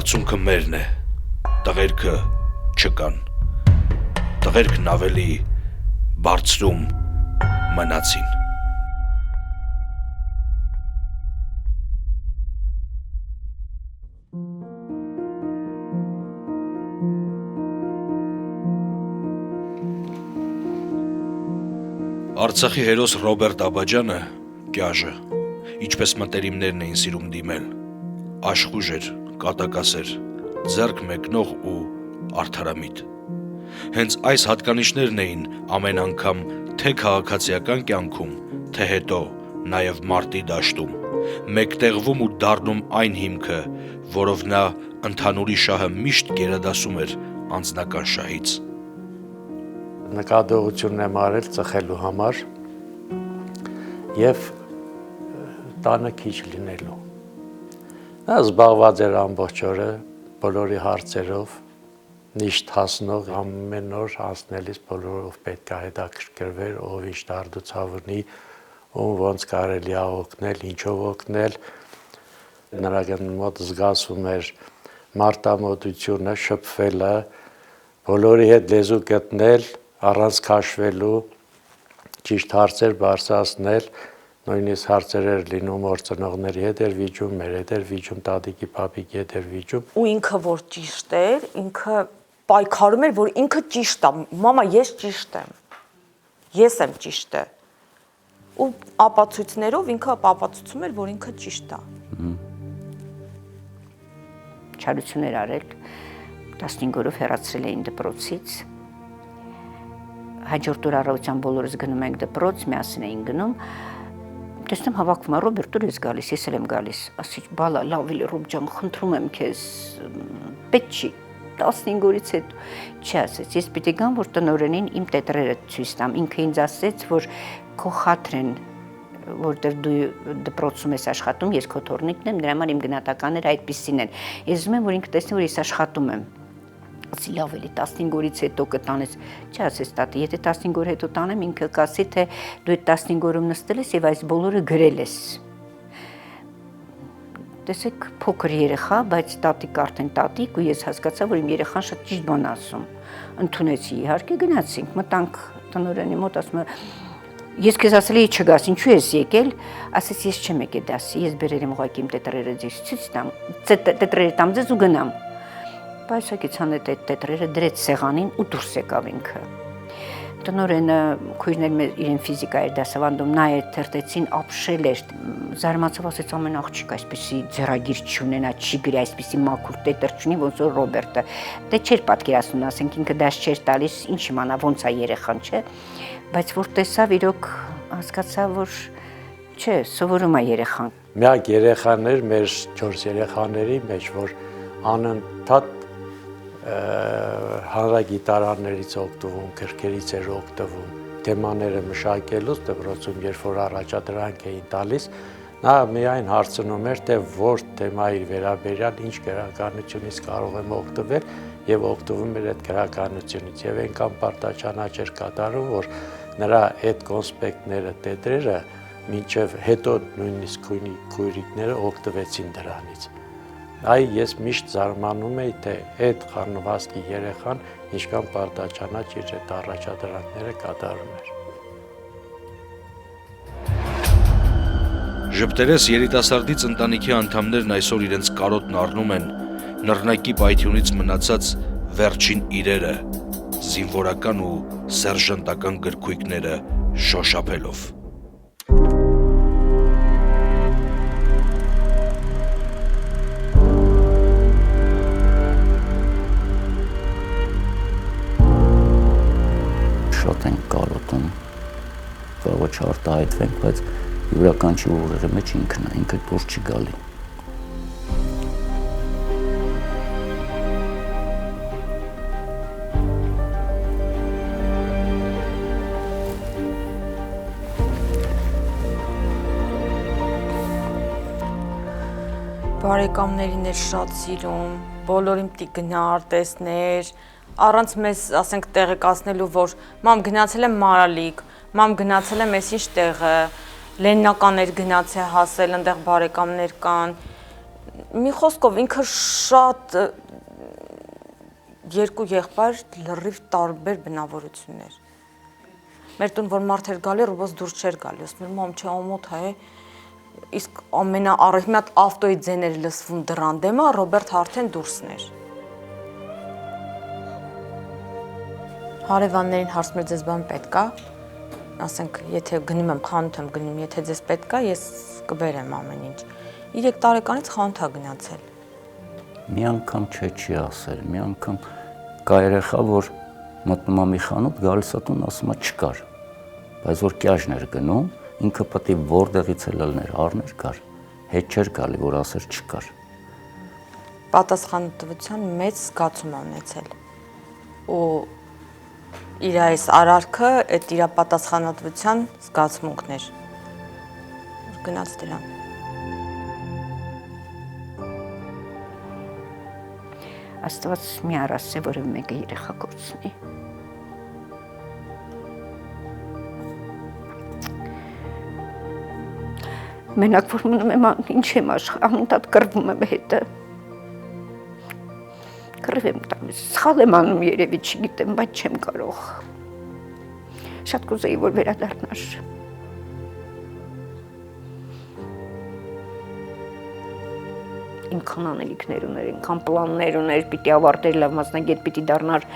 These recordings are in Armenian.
Բարձունքը մերն է, տղերքը չկան, տղերքն ավելի բարձրում մնացին։ Արցախի հերոս Ռոբերտ Աբաջյանը, կյաժը, ինչպես մտերիմներն էին սիրում դիմել, աշխույժ էր, կատակասեր, ձեռք մեկնող ու արդարամիտ։ Հենց այս հատկանիշներն էին ամեն անգամ թե քաղաքացիական կյանքում, թե հետո նաև մարտի դաշտում, մեկտեղվում ու դառնում այն հիմքը, որով նա ընդհանուրի շահը միշտ գերադասում էր անձնական շահից։ Նկատողությունն եմ արել ծխելու համար և տանը քիչ լինելու։ Նա զբաղված էր ամբողջ օրը բոլորի հարցերով, միշտ հասնող ամեն օր հասնելիս բոլորով պետք է հետաքրքրվեր, ով ինչ դարդուցավ ունի, ում ոնց կարելի է օգնել, ինչով օգնել։ Նրա մոտ զգացվում էր մարտամոտությունը, շփվելը, բոլորի հետ լեզու գտնել, առանց քաշվելու, ճիշտ հարցեր բարձրացնել, նույնիսկ հարցեր էր լինում որ ծնողների հետ էր վիճում, մեր հետ էր վիճում, տատիկի, պապիկի հետ էր վիճում։ Ու ինքը որ ճիշտ էր, ինքը պայքարում էր, որ ինքը ճիշտ է, մամա ես ճիշտ եմ, ես եմ ճիշտը։ Ու ապացույցներով ինքը ապացուցում էր, որ ինքը ճիշտ է։ Չարություն էր արել, 15 օրով հեռացրել էին դպրոցից։ Հաջորդ օր առավոտյան բոլորս գնում ենք դպրոց, միասին էին գնում, տեսնում հավաքվում է Ռոբերտ, դու ես գալիս, ես էլ եմ գալիս, ասի բալա, լավ էլ Ռոբ ջան, խնդրում եմ քեզ, պետք չի, 15 օրից հետո չի ասեց, ես պիտի գամ, որ տնօրենին իմ տետրերը ցույց տամ, ինքը ինձ ասեց, որ քո խաթրեն, որտեղ դու դպրոցում ես աշխատում, ես քո թորնիկն եմ, նրա համար իմ գնահատականները այդպիսին են, ես ուզում եմ, որ ինքը տեսնի, որ ես աշխատում եմ։ Ասի լավ էլի 15 օրից հետո կտանես, չի ասեց տատի, եթե 15 օր հետո տանեմ, ինքը կասի, թե դու այդ 15 օրում նստել ես և այս բոլորը գրել ես։ Տեսեք փոքր երեխա, բայց տատիկ արդեն տատիկ ու ես հասկացա, որ իմ երեխան շատ ճիշտ բան ասում։ Ընդունեցի իհարկե գնացինք, մտանք տնօրենի մոտ, ասում է ես քեզ ասել էի չգաս, ինչու ես եկել, ասեց ես չեմ եկել դասի, ես բերել եմ ուղղակի իմ տետրերը ձեզ ցույց տամ, տետրերը տամ ձեզ ու գնամ։ Բայց եկեցան այդ տետրերը դրեց սեղանին ու դուրս եկավ ինքը։ Տնօրենը քույրներն իրեն ֆիզիկա էր դասավանդում, նա էր թերթեցին ապշել էր, զարմացավ ասեց ամեն աղջիկ այսպեսի ձեռագիր չունենա, չի գրի այսպեսի մաքուր տետր չունի, ոնց որ Ռոբերտը։ Դե չէր պատկերացնում, ասենք ինքը դաս չէր տալիս, ինչ իմանա ոնց է երեխան, չէ։ Բայց որ տեսավ իրոք հասկացա, որ չէ, սովորում է երեխան։ Միակ երեխան էր մեր 4 երեխաների մեջ, որ անընդհատ հանրագիտարաններից օգտվում, գրքերից էր օգտվում, թեմաները մշակելուց դպրոցում, երբ որ առաջադրանք էին տալիս, նա միայն հարցնում էր, թե որ թեմայի վերաբերյալ ինչ գրականությունից կարող եմ օգտվել և օգտվում էր այդ գրականությունից և այնքան պարտաճանաչ էր կատարում, որ նրա այդ կոնսպեկտները, տետրերը մինչև հետո նույնիսկ քույրիկները օգտվեցին դրանից։ Այ ես միշտ զարմանում էի, թե այդ խառնվածքի երեխան ինչքան պարտաճանաչ իր այդ առաջադրանքները կատարում էր։ Ժպտերես երիտասարդից ընտանիքի անդամներն այսօր իրենց կարոտն առնում են նռնակի պայթյունից մնացած վերջին իրերը, զինվորական ու սերժանտական գրքույկները շոշափելով։ Շատ են կարոտում, կարող չարտահայտվենք, բայց յուրաքանչյուր ուղեղի մեջ ինքն է, ինքը դուրս չի գալի։ Բարեկամներին էր շատ սիրում, բոլորին պիտի գնա արտեսներ, առանց մեզ, ասենք, տեղեկացնելու, որ մամ գնացել եմ Մարալիկ, մամ գնացել եմ ես ինչ տեղը, Լեննականներ գնաց է հասել, ընդեղ բարեկամներ կան, մի խոսքով ինքը շատ երկու եղբայր լրիվ տարբեր բնավորություններ։ Մեր տուն որ մարդ էր գալի, ռոբոս դուրս չէր գալի, ասում էր մամ չէ ամոթ է, իսկ ամենաառաջի մատ ավտոյի ձեներ լսվում դռան դեմը, Ռոբերտը արդեն դուրսն էր։ Հարևաններին հարցնում էր ձեզ բան պետք է, ասենք եթե գնում եմ խանութ եմ գնում, եթե ձեզ պետք է, ես կբերեմ ամեն ինչ։ 3 տարեկանից խանութ է գնացել։ Մի անգամ չի ասել, մի անգամ կա երեխա, որ մտնում է մի խանութ, գալիս է տուն, ասում է չկար, բայց որ կյաժն էր գնում, ինքը պետք է որտեղից էլ ելներ, առներ կար, հետ չէր գալի, որ ասեր չկար։ Պատասխանատվության մեծ զգացում է ունեցել։ Ու իր այս արարքը այդ իր պատասխանատվության զգացմունքն էր։ Գնաց դրան։ Աստված մի առասե, որը մեկը երեխա կորցնի։ Մենակ որ մնում եմ, ինչ եմ անընդհատ կռվում եմ հետը։ Կռիվ եմ տալիս, սխալ եմ անում երևի, չգիտեմ, բայց չեմ կարող։ Շատ կուզեի, որ վերադառնար։ Ինքան անելիքներ ուներ, ինքան պլաններ ուներ, պիտի ավարտեր լավ մասնագետ, պիտի դառնար,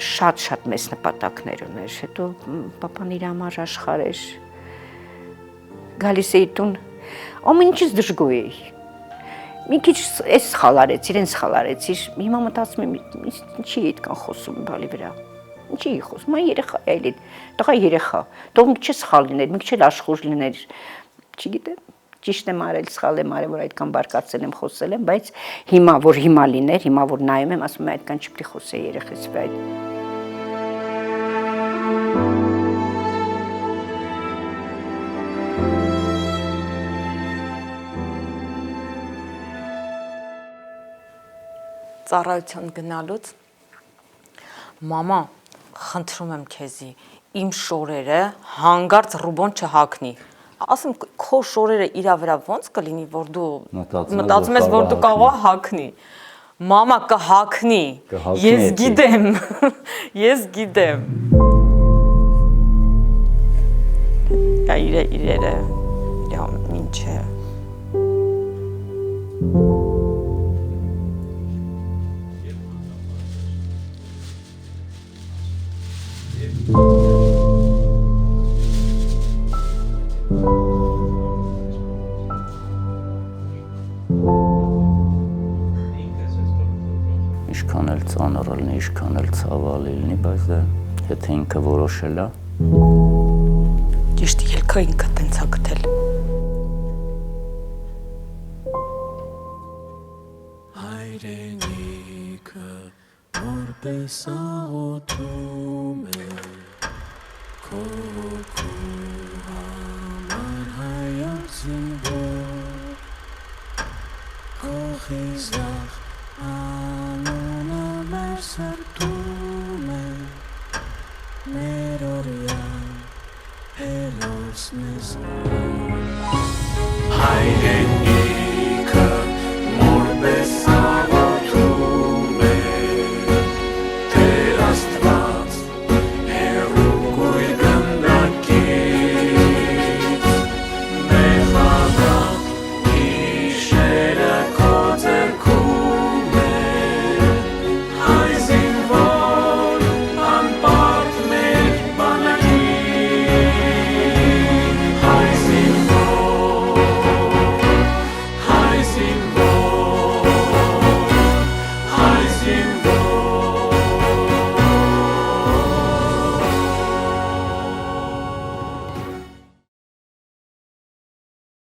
շատ մեծ նպատակներ ուներ։ Հետո պապան իր համար աշխարհ էր։ Գալիս էի տուն, ամեն ինչից դժգոհ էի։ Մի քիչ էս սխալ արեցիր, այն սխալ արեցիր։ Հիմա մտածում եմ, ինչի այդքան խոսում բալի վրա։ Ինչի խոսում, այն երեխա է, այլ տղա երեխա։ Թող մի քիչ սխալ լիներ, մի քիչ էլ աշխուժ լիներ։ Չգիտեմ, ճիշտ եմ արել, սխալ եմ արել, որ այդքան բարկացել եմ, խոսել եմ, բայց հիմա որ հիմա լիներ, հիմա որ նայում եմ, ասում եմ այդքան չպետք է խոսեի երեխես վրա։ Ծառայության գնալուց մամա, խնդրում եմ քեզի, իմ շորերը հանգարց ռուբոն չհագնի։ Ասում քո շորերը իրա վրա ոնց կլինի, որ դու մտածում ես, որ դու կարող ես հագնի։ Մամա կհագնի։ Ես գիտեմ։ Ես գիտեմ։ Իրերը ինչ է։ Ինչքան էլ ծանր լինի, ինչքան էլ ցավալի լինի, բայց դա եթե ինքը որոշել է, ճիշտ ելքը ինքը տենց է գտել։ Հայրենիքը որպես աղոթում է քո համար հայոց զինվոր քո խիզախ անունը մեր սրտում է մեր օրյան հերոսն ես հայրենիքը